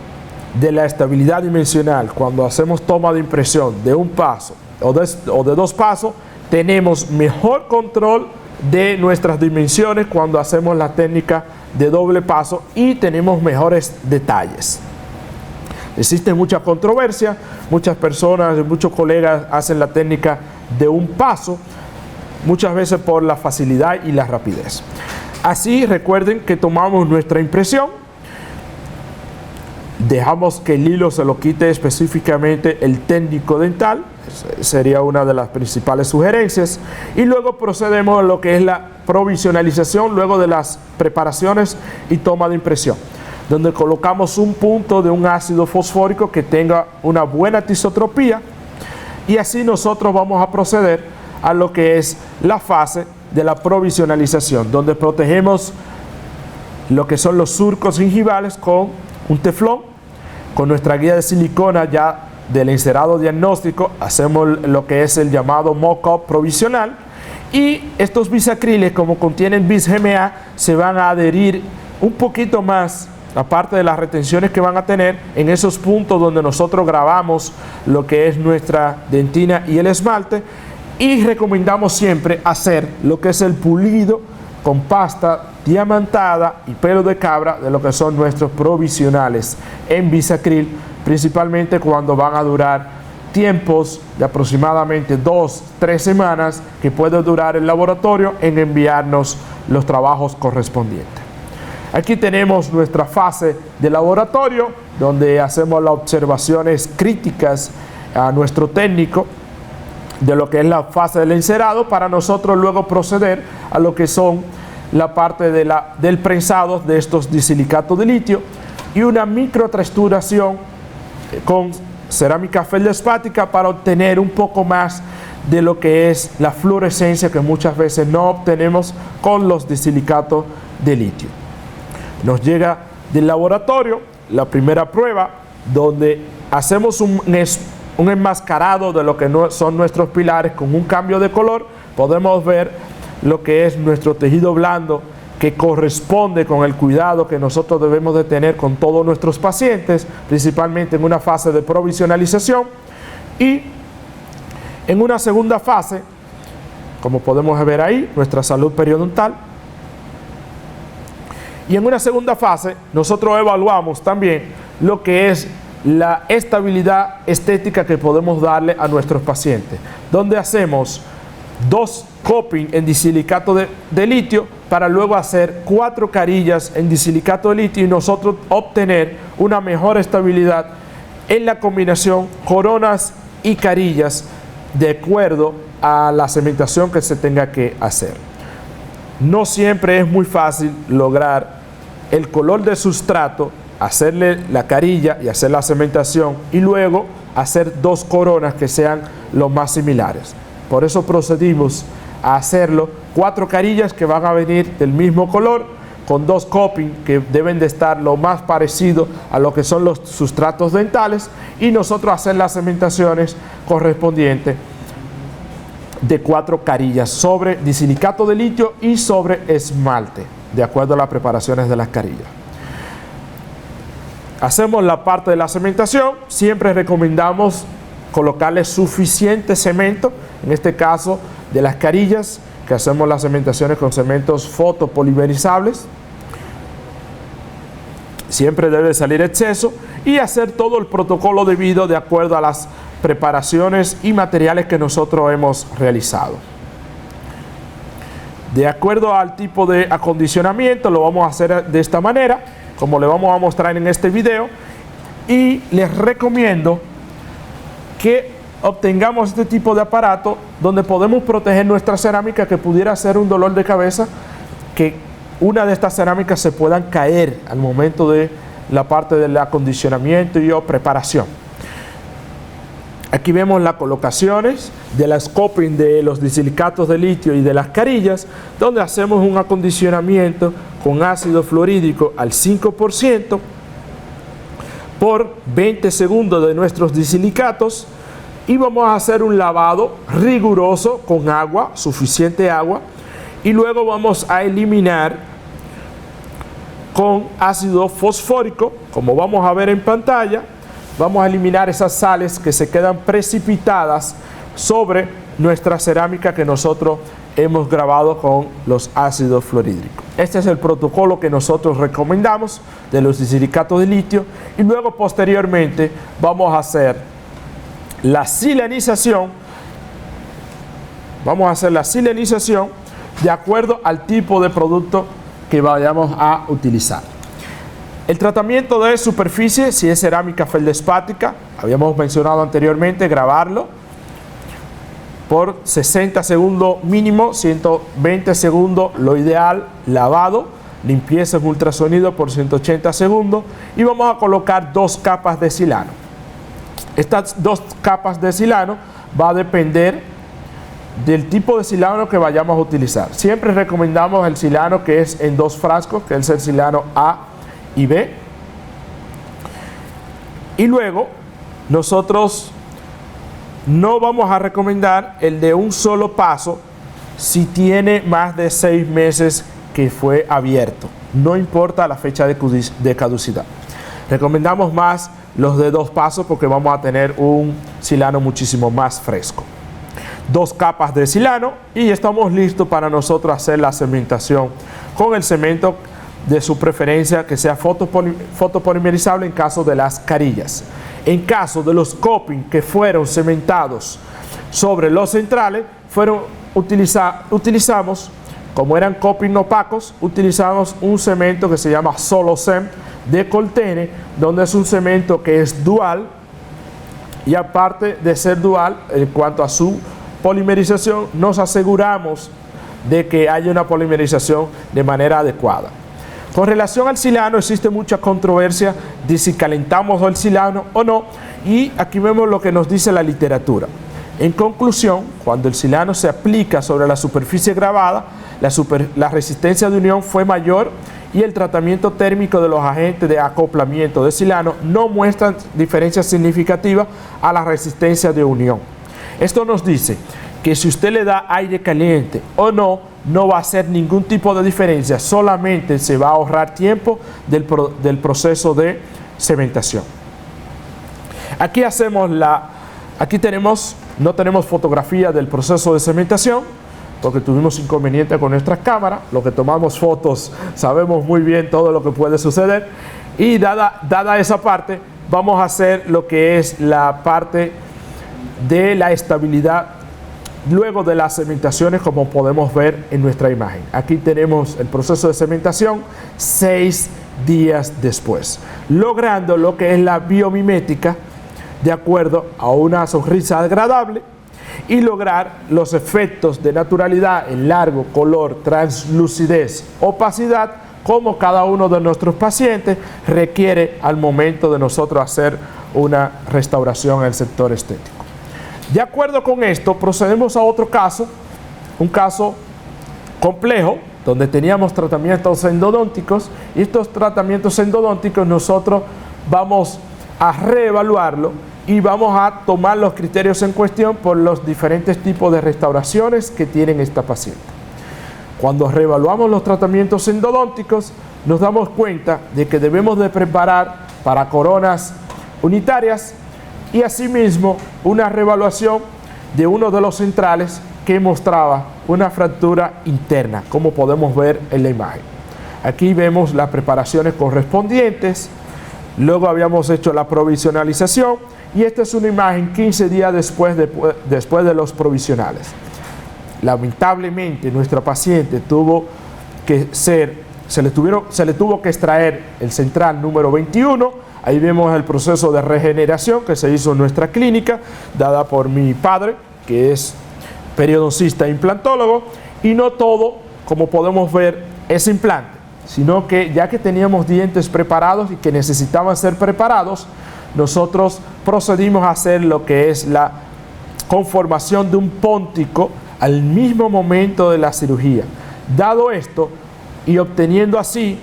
de la estabilidad dimensional cuando hacemos toma de impresión de un paso o de dos pasos, tenemos mejor control de nuestras dimensiones cuando hacemos la técnica de doble paso y tenemos mejores detalles. Existe mucha controversia, muchas personas, muchos colegas hacen la técnica de un paso, muchas veces por la facilidad y la rapidez. Así, recuerden que tomamos nuestra impresión, dejamos que el hilo se lo quite específicamente el técnico dental, sería una de las principales sugerencias, y luego procedemos a lo que es la provisionalización luego de las preparaciones y toma de impresión, donde colocamos un punto de un ácido fosfórico que tenga una buena tisotropía, y así nosotros vamos a proceder a lo que es la fase de la provisionalización, donde protegemos lo que son los surcos gingivales con un teflón, con nuestra guía de silicona ya del encerado diagnóstico, hacemos lo que es el llamado mock-up provisional, y estos bisacriles, como contienen bis GMA, se van a adherir un poquito más, aparte de las retenciones que van a tener en esos puntos donde nosotros grabamos lo que es nuestra dentina y el esmalte, y recomendamos siempre hacer lo que es el pulido con pasta diamantada y pelo de cabra de lo que son nuestros provisionales en bisacril, principalmente cuando van a durar tiempos de aproximadamente 2-3 semanas que puede durar el laboratorio en enviarnos los trabajos correspondientes. Aquí tenemos nuestra fase de laboratorio, donde hacemos las observaciones críticas a nuestro técnico de lo que es la fase del encerado, para nosotros luego proceder a lo que son la parte del prensado de estos disilicatos de litio y una microtexturación con cerámica feldespática para obtener un poco más de lo que es la fluorescencia que muchas veces no obtenemos con los disilicatos de litio. Nos llega del laboratorio la primera prueba, donde hacemos un enmascarado de lo que son nuestros pilares con un cambio de color. Podemos ver lo que es nuestro tejido blando, que corresponde con el cuidado que nosotros debemos de tener con todos nuestros pacientes, principalmente en una fase de provisionalización. Y en una segunda fase, como podemos ver ahí, nuestra salud periodontal. Y en una segunda fase, nosotros evaluamos también lo que es la estabilidad estética que podemos darle a nuestros pacientes, donde hacemos 2 coping en disilicato de litio para luego hacer 4 carillas en disilicato de litio y nosotros obtener una mejor estabilidad en la combinación coronas y carillas de acuerdo a la cementación que se tenga que hacer. no siempre es muy fácil lograr el color del sustrato, hacerle la carilla y hacer la cementación y luego hacer dos coronas que sean lo más similares. Por eso procedimos a hacerlo 4 carillas que van a venir del mismo color con 2 coping que deben de estar lo más parecido a lo que son los sustratos dentales y nosotros hacer las cementaciones correspondientes de 4 carillas sobre disilicato de litio y sobre esmalte, de acuerdo a las preparaciones de las carillas. Hacemos la parte de la cementación, siempre recomendamos colocarle suficiente cemento, en este caso de las carillas, que hacemos las cementaciones con cementos fotopolimerizables. Siempre debe salir exceso y hacer todo el protocolo debido de acuerdo a las preparaciones y materiales que nosotros hemos realizado. De acuerdo al tipo de acondicionamiento lo vamos a hacer de esta manera, como le vamos a mostrar en este video, y les recomiendo que obtengamos este tipo de aparato donde podemos proteger nuestra cerámica, que pudiera ser un dolor de cabeza que una de estas cerámicas se puedan caer al momento de la parte del acondicionamiento y o preparación. Aquí vemos las colocaciones de la scoping de los disilicatos de litio y de las carillas, donde hacemos un acondicionamiento con ácido fluorhídrico al 5% por 20 segundos de nuestros disilicatos, y vamos a hacer un lavado riguroso con agua, suficiente agua, y luego vamos a eliminar con ácido fosfórico, como vamos a ver en pantalla. Vamos a eliminar esas sales que se quedan precipitadas sobre nuestra cerámica que nosotros hemos grabado con los ácidos fluorhídricos. Este es el protocolo que nosotros recomendamos de los disilicatos de litio, y luego posteriormente vamos a hacer la silanización. Vamos a hacer la silanización de acuerdo al tipo de producto que vayamos a utilizar. El tratamiento de superficie, si es cerámica feldespática, habíamos mencionado anteriormente, grabarlo por 60 segundos mínimo, 120 segundos lo ideal, lavado, limpieza en ultrasonido por 180 segundos, y vamos a colocar 2 capas de silano. Estas 2 capas de silano va a depender del tipo de silano que vayamos a utilizar. Siempre recomendamos el silano que es en 2 frascos, que es el silano A y B, y luego nosotros no vamos a recomendar el de un solo paso si tiene más de 6 meses que fue abierto, no importa la fecha de caducidad. Recomendamos más los de 2 pasos porque vamos a tener un silano muchísimo más fresco. 2 capas de silano y estamos listos para nosotros hacer la cementación con el cemento de su preferencia, que sea fotopolimerizable en caso de las carillas. En caso de los coping que fueron cementados sobre los centrales, utilizamos, como eran coping opacos, utilizamos un cemento que se llama Solocem de Coltene, donde es un cemento que es dual, y aparte de ser dual, en cuanto a su polimerización, nos aseguramos de que haya una polimerización de manera adecuada. Con relación al silano existe mucha controversia de si calentamos el silano o no, y aquí vemos lo que nos dice la literatura. En conclusión, cuando el silano se aplica sobre la superficie grabada, la resistencia de unión fue mayor y el tratamiento térmico de los agentes de acoplamiento de silano no muestran diferencias significativas a la resistencia de unión. Esto nos dice que si usted le da aire caliente o no va a hacer ningún tipo de diferencia, solamente se va a ahorrar tiempo del proceso de cementación. Aquí no tenemos fotografía del proceso de cementación, porque tuvimos inconveniente con nuestras cámaras. Los que tomamos fotos sabemos muy bien todo lo que puede suceder, y dada esa parte, vamos a hacer lo que es la parte de la estabilidad luego de las cementaciones, como podemos ver en nuestra imagen. Aquí tenemos el proceso de cementación 6 días después, logrando lo que es la biomimética de acuerdo a una sonrisa agradable y lograr los efectos de naturalidad en largo, color, translucidez, opacidad, como cada uno de nuestros pacientes requiere al momento de nosotros hacer una restauración en el sector estético. De acuerdo con esto, procedemos a otro caso, un caso complejo, donde teníamos tratamientos endodónticos, y estos tratamientos endodónticos nosotros vamos a reevaluarlo y vamos a tomar los criterios en cuestión por los diferentes tipos de restauraciones que tienen esta paciente. Cuando reevaluamos los tratamientos endodónticos, nos damos cuenta de que debemos de preparar para coronas unitarias y asimismo una reevaluación de uno de los centrales que mostraba una fractura interna, como podemos ver en la imagen. Aquí vemos las preparaciones correspondientes, luego habíamos hecho la provisionalización y esta es una imagen 15 días después de los provisionales. Lamentablemente nuestra paciente se le tuvo que extraer el central número 21. Ahí vemos el proceso de regeneración que se hizo en nuestra clínica, dada por mi padre, que es periodoncista e implantólogo, y no todo, como podemos ver, es implante, sino que ya que teníamos dientes preparados y que necesitaban ser preparados, nosotros procedimos a hacer lo que es la conformación de un póntico al mismo momento de la cirugía. Dado esto, y obteniendo así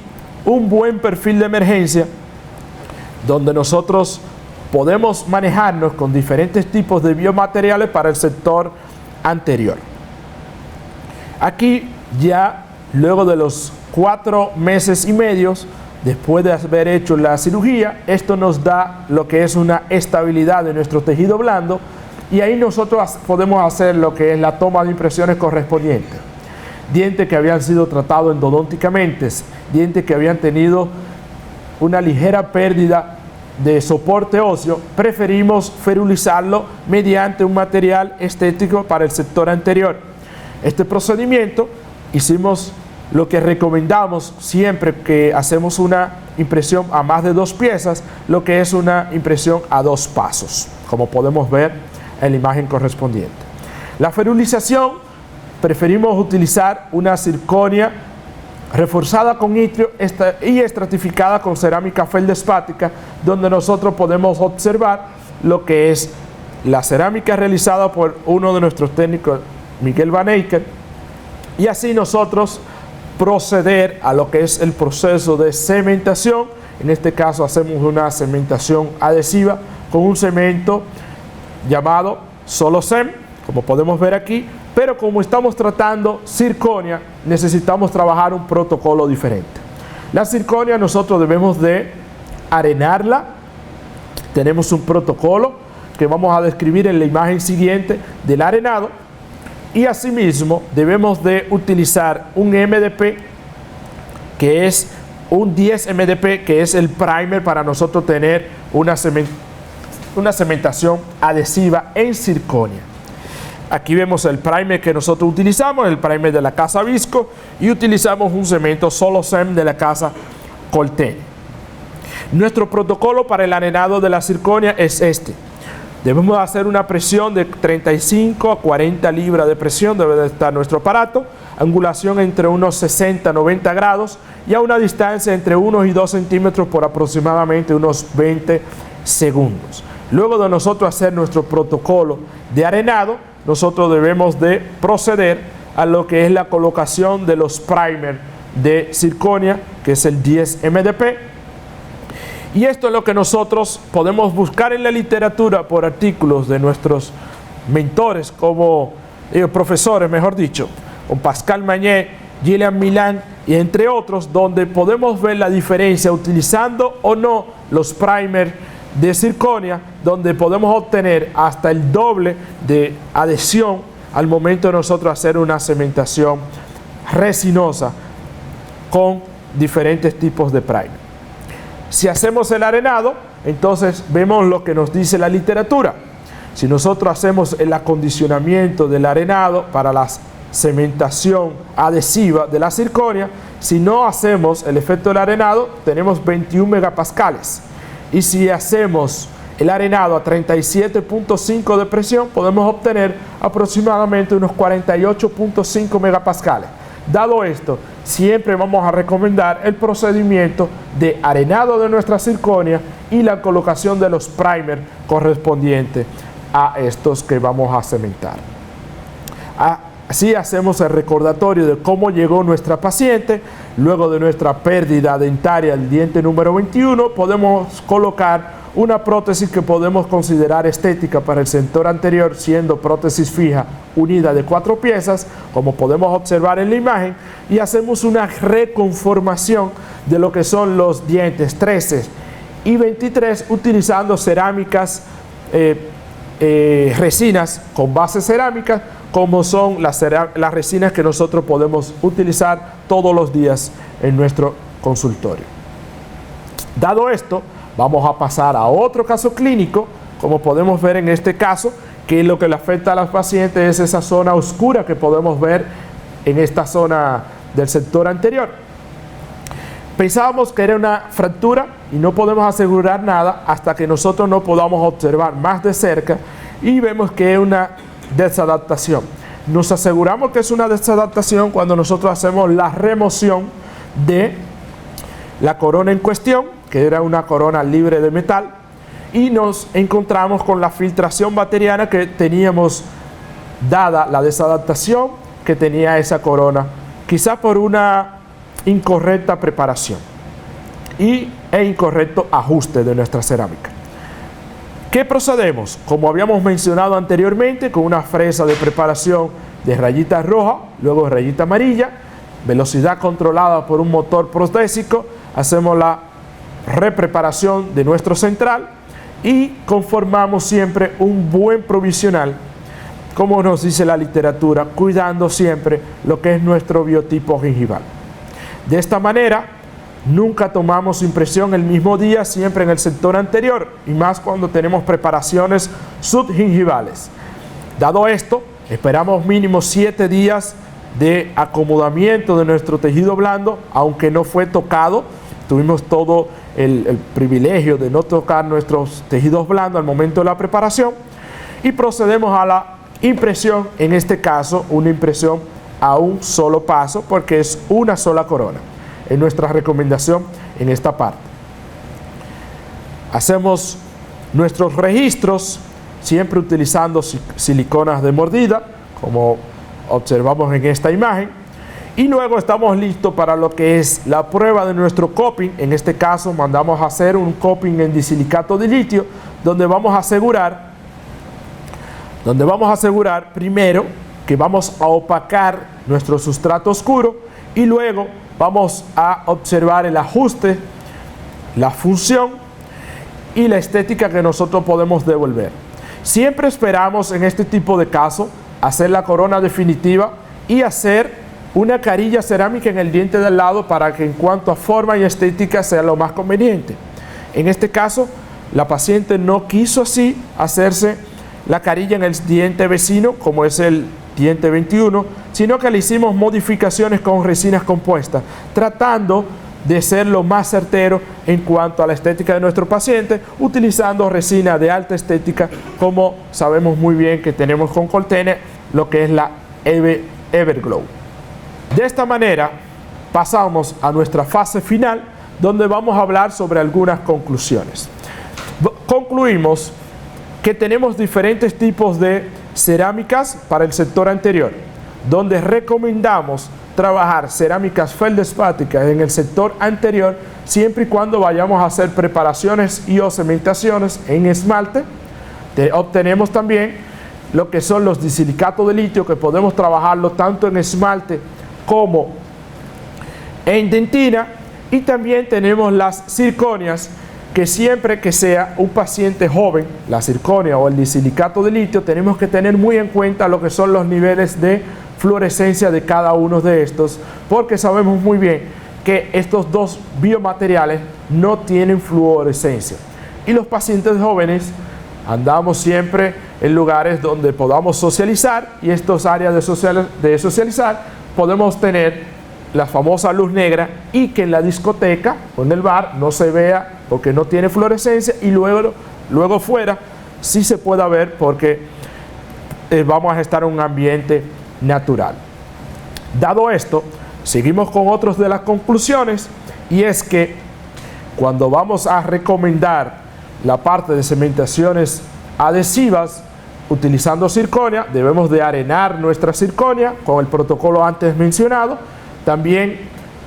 un buen perfil de emergencia, donde nosotros podemos manejarnos con diferentes tipos de biomateriales para el sector anterior. Aquí ya, luego de los 4 meses y medio, después de haber hecho la cirugía, esto nos da lo que es una estabilidad de nuestro tejido blando, y ahí nosotros podemos hacer lo que es la toma de impresiones correspondientes. Dientes que habían sido tratados endodónticamente, dientes que habían tenido una ligera pérdida de soporte óseo, preferimos ferulizarlo mediante un material estético para el sector anterior. Este procedimiento hicimos lo que recomendamos siempre que hacemos una impresión a más de 2 piezas, lo que es una impresión a 2 pasos, como podemos ver en la imagen correspondiente. La ferulización, preferimos utilizar una zirconia reforzada con itrio y estratificada con cerámica feldespática, donde nosotros podemos observar lo que es la cerámica realizada por uno de nuestros técnicos, Miguel Van Eycker, y así nosotros proceder a lo que es el proceso de cementación. En este caso hacemos una cementación adhesiva con un cemento llamado Solocem, como podemos ver aquí, pero como estamos tratando zirconia, necesitamos trabajar un protocolo diferente. La zirconia nosotros debemos de arenarla. Tenemos un protocolo que vamos a describir en la imagen siguiente del arenado, y asimismo debemos de utilizar un MDP, que es un 10 MDP, que es el primer para nosotros tener una cementación adhesiva en zirconia. Aquí vemos el primer que nosotros utilizamos, el primer de la casa Visco, y utilizamos un cemento Solocem de la casa Colten. Nuestro protocolo para el arenado de la zirconia es este. Debemos hacer una presión de 35 a 40 libras de presión, debe de estar nuestro aparato, angulación entre unos 60 a 90 grados y a una distancia entre 1 y 2 centímetros por aproximadamente unos 20 segundos. Luego de nosotros hacer nuestro protocolo de arenado, nosotros debemos de proceder a lo que es la colocación de los primers de zirconia, que es el 10 MDP. Y esto es lo que nosotros podemos buscar en la literatura por artículos de nuestros mentores, como profesores, mejor dicho, con Pascal Magnet, Gillian Milan y entre otros, donde podemos ver la diferencia utilizando o no los primers de zirconia, donde podemos obtener hasta el doble de adhesión al momento de nosotros hacer una cementación resinosa con diferentes tipos de primer. Si hacemos el arenado, entonces vemos lo que nos dice la literatura. Si nosotros hacemos el acondicionamiento del arenado para la cementación adhesiva de la zirconia, si no hacemos el efecto del arenado, tenemos 21 megapascales. Y si hacemos el arenado a 37.5 de presión, podemos obtener aproximadamente unos 48.5 megapascales. Dado esto, siempre vamos a recomendar el procedimiento de arenado de nuestra zirconia y la colocación de los primers correspondientes a estos que vamos a cementar. Así hacemos el recordatorio de cómo llegó nuestra paciente. Luego de nuestra pérdida dentaria del diente número 21, podemos colocar una prótesis que podemos considerar estética para el sector anterior, siendo prótesis fija unida de 4 piezas, como podemos observar en la imagen, y hacemos una reconformación de lo que son los dientes 13 y 23 utilizando cerámicas, resinas con base cerámica, como son las resinas que nosotros podemos utilizar todos los días en nuestro consultorio. Dado esto, vamos a pasar a otro caso clínico, como podemos ver en este caso, que lo que le afecta a los pacientes es esa zona oscura que podemos ver en esta zona del sector anterior. Pensábamos que era una fractura y no podemos asegurar nada hasta que nosotros no podamos observar más de cerca y vemos que es una desadaptación. Nos aseguramos que es una desadaptación cuando nosotros hacemos la remoción de la corona en cuestión, que era una corona libre de metal, y nos encontramos con la filtración bacteriana que teníamos dada la desadaptación que tenía esa corona, quizá por una incorrecta preparación e incorrecto ajuste de nuestra cerámica. ¿Qué procedemos? Como habíamos mencionado anteriormente, con una fresa de preparación de rayita roja, luego de rayita amarilla, velocidad controlada por un motor protésico, hacemos la repreparación de nuestro central y conformamos siempre un buen provisional, como nos dice la literatura, cuidando siempre lo que es nuestro biotipo gingival. De esta manera, nunca tomamos impresión el mismo día, siempre en el sector anterior, y más cuando tenemos preparaciones subgingivales. Dado esto, esperamos mínimo 7 días de acomodamiento de nuestro tejido blando, aunque no fue tocado. Tuvimos todo el privilegio de no tocar nuestros tejidos blandos al momento de la preparación, y procedemos a la impresión, en este caso una impresión a un solo paso, porque es una sola corona. Es nuestra recomendación en esta parte. Hacemos nuestros registros siempre utilizando siliconas de mordida, como observamos en esta imagen, y luego estamos listos para lo que es la prueba de nuestro coping. En este caso mandamos a hacer un coping en disilicato de litio, donde vamos a asegurar primero que vamos a opacar nuestro sustrato oscuro, y luego vamos a observar el ajuste, la función y la estética que nosotros podemos devolver. Siempre esperamos en este tipo de casos hacer la corona definitiva y hacer una carilla cerámica en el diente del lado para que en cuanto a forma y estética sea lo más conveniente. En este caso, la paciente no quiso así hacerse la carilla en el diente vecino, como es el diente 21, sino que le hicimos modificaciones con resinas compuestas, tratando de ser lo más certero en cuanto a la estética de nuestro paciente, utilizando resina de alta estética, como sabemos muy bien que tenemos con Coltene, lo que es la Everglow. De esta manera pasamos a nuestra fase final, donde vamos a hablar sobre algunas conclusiones. Concluimos que tenemos diferentes tipos de cerámicas para el sector anterior, donde recomendamos trabajar cerámicas feldespáticas en el sector anterior, siempre y cuando vayamos a hacer preparaciones y o cementaciones en esmalte. Obtenemos también lo que son los disilicatos de litio, que podemos trabajarlo tanto en esmalte como en dentina, y también tenemos las zirconias, que siempre que sea un paciente joven, la zirconia o el disilicato de litio, tenemos que tener muy en cuenta lo que son los niveles de fluorescencia de cada uno de estos, porque sabemos muy bien que estos dos biomateriales no tienen fluorescencia. Y los pacientes jóvenes andamos siempre en lugares donde podamos socializar, y estos áreas de socializar podemos tener la famosa luz negra, y que en la discoteca o en el bar no se vea porque no tiene fluorescencia, y luego luego fuera sí se pueda ver porque vamos a estar en un ambiente natural. Dado esto, seguimos con otras de las conclusiones, y es que cuando vamos a recomendar la parte de cementaciones adhesivas utilizando zirconia, debemos de arenar nuestra zirconia con el protocolo antes mencionado. También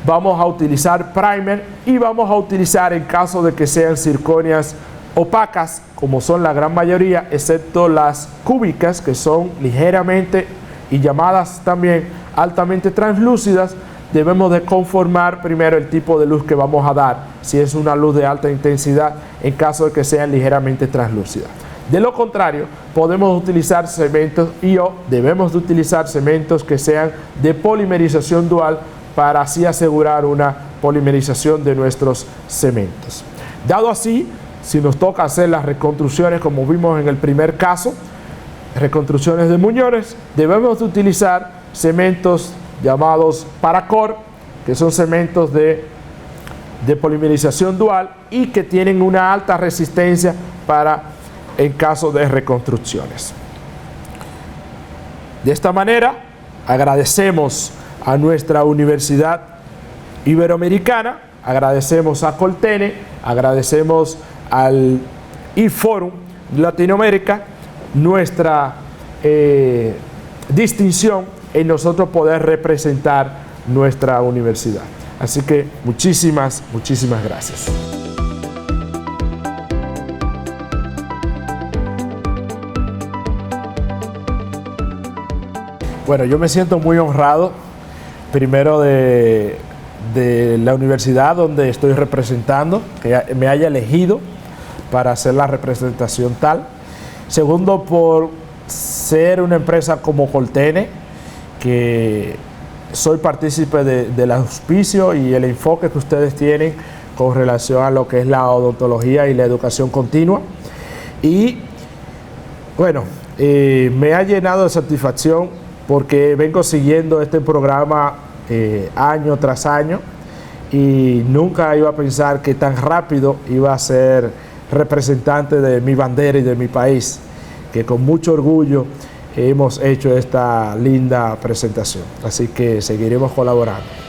vamos a utilizar primer y vamos a utilizar, en caso de que sean zirconias opacas, como son la gran mayoría, excepto las cúbicas, que son ligeramente y llamadas también altamente translúcidas, debemos de conformar primero el tipo de luz que vamos a dar, si es una luz de alta intensidad, en caso de que sean ligeramente translúcidas. De lo contrario, podemos utilizar cementos debemos de utilizar cementos que sean de polimerización dual, para así asegurar una polimerización de nuestros cementos. Dado así, si nos toca hacer las reconstrucciones como vimos en el primer caso, reconstrucciones de muñones, debemos de utilizar cementos llamados Paracor, que son cementos de polimerización dual y que tienen una alta resistencia en caso de reconstrucciones. De esta manera, agradecemos a nuestra Universidad Iberoamericana, agradecemos a Coltene, agradecemos al IForum Latinoamérica nuestra distinción en nosotros poder representar nuestra universidad. Así que muchísimas gracias. Bueno, yo me siento muy honrado, primero de la universidad donde estoy representando, que me haya elegido para hacer la representación tal. Segundo, por ser una empresa como Coltene, que soy partícipe del auspicio y el enfoque que ustedes tienen con relación a lo que es la odontología y la educación continua. Y bueno, me ha llenado de satisfacción porque vengo siguiendo este programa año tras año y nunca iba a pensar que tan rápido iba a ser representante de mi bandera y de mi país, que con mucho orgullo hemos hecho esta linda presentación. Así que seguiremos colaborando.